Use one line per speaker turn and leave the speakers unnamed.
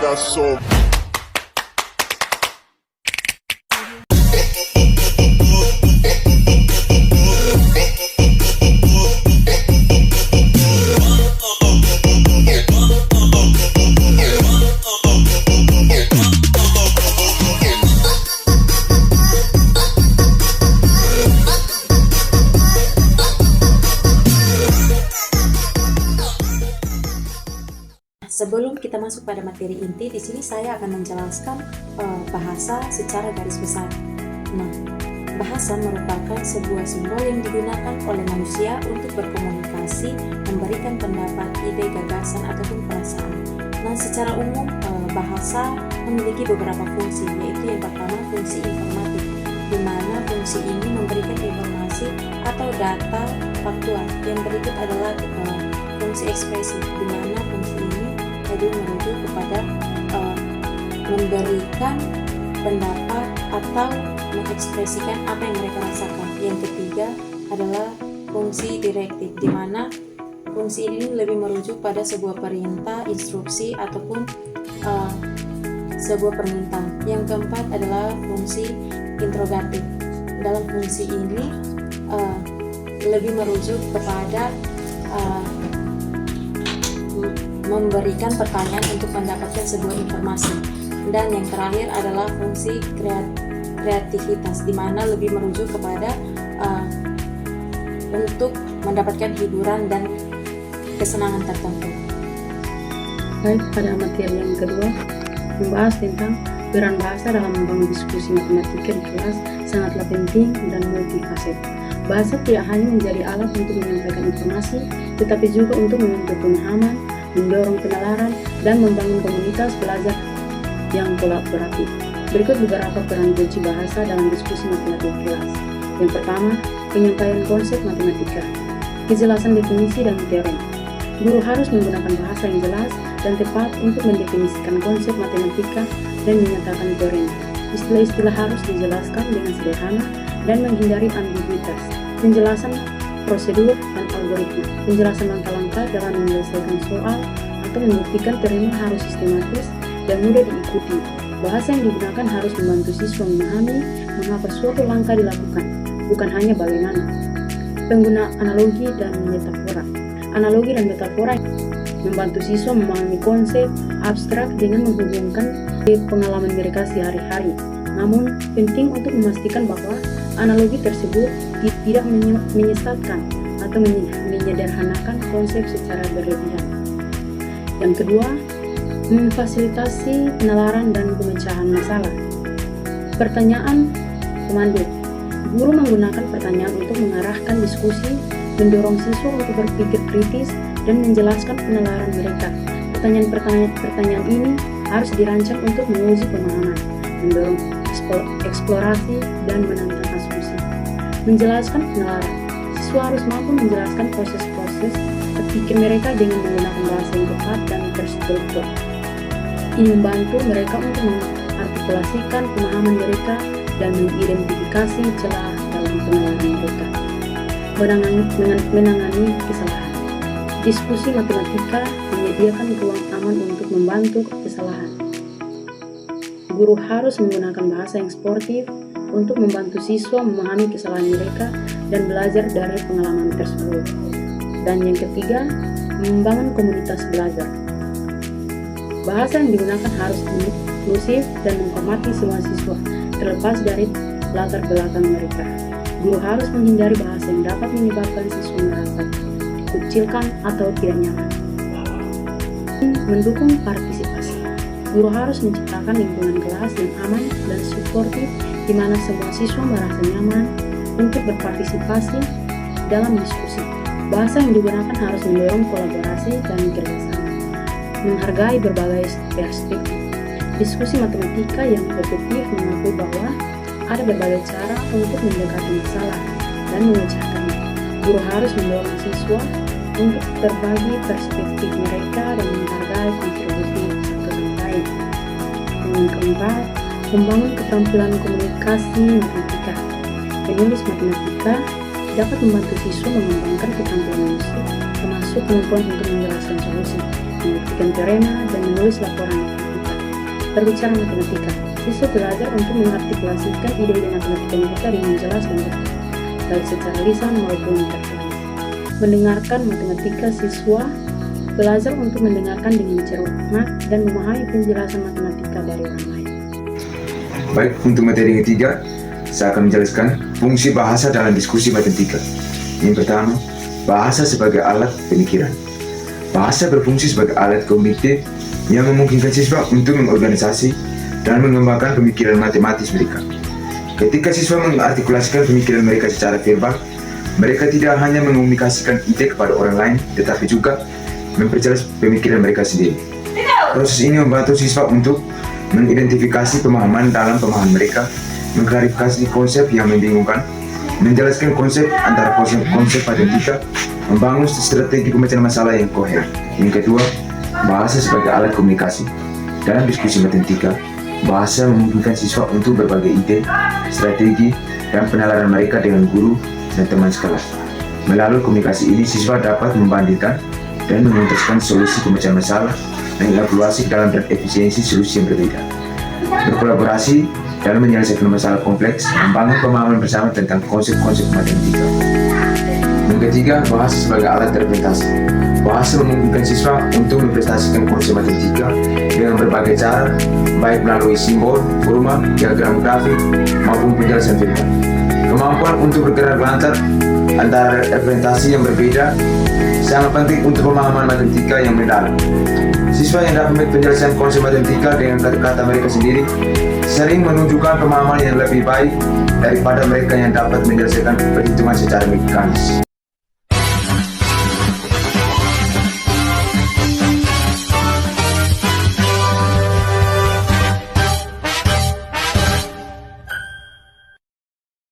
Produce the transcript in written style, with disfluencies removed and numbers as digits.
got so.
Sebelum kita masuk pada materi inti, di sini saya akan menjelaskan bahasa secara garis besar. Nah, bahasa merupakan sebuah simbol yang digunakan oleh manusia untuk berkomunikasi, memberikan pendapat, ide, gagasan, ataupun perasaan. Nah, secara umum bahasa memiliki beberapa fungsi, yaitu yang pertama fungsi informatif, di mana fungsi ini memberikan informasi atau data faktual. Yang berikut adalah fungsi ekspresi, di mana fungsi ini merujuk kepada memberikan pendapat atau mengekspresikan apa yang mereka rasakan. Yang ketiga adalah fungsi direktif, di mana fungsi ini lebih merujuk pada sebuah perintah, instruksi, ataupun sebuah permintaan. Yang keempat adalah fungsi interrogatif. Dalam fungsi ini lebih merujuk kepada memberikan pertanyaan untuk mendapatkan sebuah informasi. Dan yang terakhir adalah fungsi kreativitas, di mana lebih merujuk kepada untuk mendapatkan hiburan dan kesenangan tertentu.
Baik, pada materi yang kedua membahas tentang peran bahasa dalam membangun diskusi matematika di kelas sangatlah penting dan multifaset. Bahasa tidak hanya menjadi alat untuk menyampaikan informasi, tetapi juga untuk membentuk pemahaman, mendorong penalaran, dan membangun komunitas belajar yang kolaboratif. Berikut beberapa peran kunci bahasa dalam diskusi matematika kelas. Yang pertama, penyampaian konsep matematika, kejelasan definisi dan teorem. Guru harus menggunakan bahasa yang jelas dan tepat untuk mendefinisikan konsep matematika dan menyatakan teorem. Istilah-istilah harus dijelaskan dengan sederhana dan menghindari ambiguitas. Penjelasan prosedur dan algoritma, penjelasan langkah-langkah dalam menyelesaikan soal atau membuktikan teorema harus sistematis dan mudah diikuti. Bahasa yang digunakan harus membantu siswa memahami mengapa suatu langkah dilakukan, bukan hanya bagaimana. Pengguna analogi dan metafora. Analogi dan metafora membantu siswa memahami konsep abstrak dengan menghubungkan pengalaman mereka sehari-hari. Namun, penting untuk memastikan bahwa analogi tersebut tidak menyesatkan atau menyederhanakan konsep secara berlebihan. Yang kedua, memfasilitasi penalaran dan pemecahan masalah. Pertanyaan pemandu. Guru menggunakan pertanyaan untuk mengarahkan diskusi, mendorong siswa untuk berpikir kritis, dan menjelaskan penalaran mereka. Pertanyaan ini harus dirancang untuk menguji pemahaman, mendorong eksplorasi, dan menantang asumsi. Menjelaskan penalaran. Siswa harus mampu menjelaskan proses-proses berpikir mereka dengan menggunakan bahasa yang tepat dan terstruktur. Ini membantu mereka untuk mengartikulasikan pemahaman mereka dan mengidentifikasi celah dalam penalaran mereka. Menangani kesalahan. Diskusi matematika menyediakan ruang aman untuk membantu kesalahan. Guru harus menggunakan bahasa yang sportif untuk membantu siswa memahami kesalahan mereka dan belajar dari pengalaman tersebut. Dan yang ketiga, membangun komunitas belajar. Bahasa yang digunakan harus inklusif dan menghormati semua siswa, terlepas dari latar belakang mereka. Guru harus menghindari bahasa yang dapat menyebabkan siswa merasa dikucilkan atau tidak nyaman. Mendukung partisipasi. Guru harus menciptakan lingkungan kelas yang aman dan suportif di mana semua siswa merasa nyaman untuk berpartisipasi dalam diskusi. Bahasa yang digunakan harus mendorong kolaborasi dan kerjasama, menghargai berbagai perspektif. Diskusi matematika yang produktif mengakui bahwa ada berbagai cara untuk mendekati masalah dan memecahkannya. Guru harus mendorong siswa untuk berbagi perspektif mereka dan menghargai kontribusi satu sama lain. Yang keempat, membangun keterampilan komunikasi matematika. Penulis matematika dapat membantu siswa mengembangkan keterampilan menulis, termasuk kemampuan untuk menjelaskan solusi, membuktikan teorema, dan menulis laporan matematika. Berbicara matematika, siswa belajar untuk mengartikulasikan ide-ide matematika mereka dengan jelas dan betul, baik secara lisan maupun interpretasi. Mendengarkan matematika, siswa belajar untuk mendengarkan dengan cermat dan memahami penjelasan matematika dari orang lain.
Baik, untuk materi yang ketiga, saya akan menjelaskan fungsi bahasa dalam diskusi matematika. Yang pertama, bahasa sebagai alat pemikiran. Bahasa berfungsi sebagai alat kognitif yang memungkinkan siswa untuk mengorganisasi dan mengembangkan pemikiran matematis mereka. Ketika siswa mengartikulasikan pemikiran mereka secara verbal, mereka tidak hanya mengomunikasikan ide kepada orang lain, tetapi juga memperjelas pemikiran mereka sendiri. Proses ini membantu siswa untuk mengidentifikasi pemahaman dalam pemahaman mereka, mengklarifikasi konsep yang membingungkan, menjelaskan konsep antara konsep matematika, membangun strategi pemecahkan masalah yang koheren. Yang kedua, bahasa sebagai alat komunikasi. Dalam diskusi matematika, bahasa memungkinkan siswa untuk berbagai ide, strategi, dan penalaran mereka dengan guru dan teman sekelas. Melalui komunikasi ini, siswa dapat membandingkan dan memutuskan solusi pemecahan masalah dan evaluasi dalam efisiensi solusi yang berbeda. Berkolaborasi dalam menyelesaikan masalah kompleks, membangun pemahaman bersama tentang konsep-konsep matematika. Yang ketiga, bahasa sebagai alat representasi. Bahasa memungkinkan siswa untuk mempresentasikan konsep matematika dengan berbagai cara, baik melalui simbol, forma, diagram grafik, maupun penjelasan verbal. Kemampuan untuk bergerak lancar antara representasi yang berbeda sangat penting untuk pemahaman matematika yang mendalam. Siswa yang dapat penjelasan konsep matematika dengan kata-kata mereka sendiri sering menunjukkan pemahaman yang lebih baik daripada mereka yang dapat menyelesaikan perhitungan secara mekanis.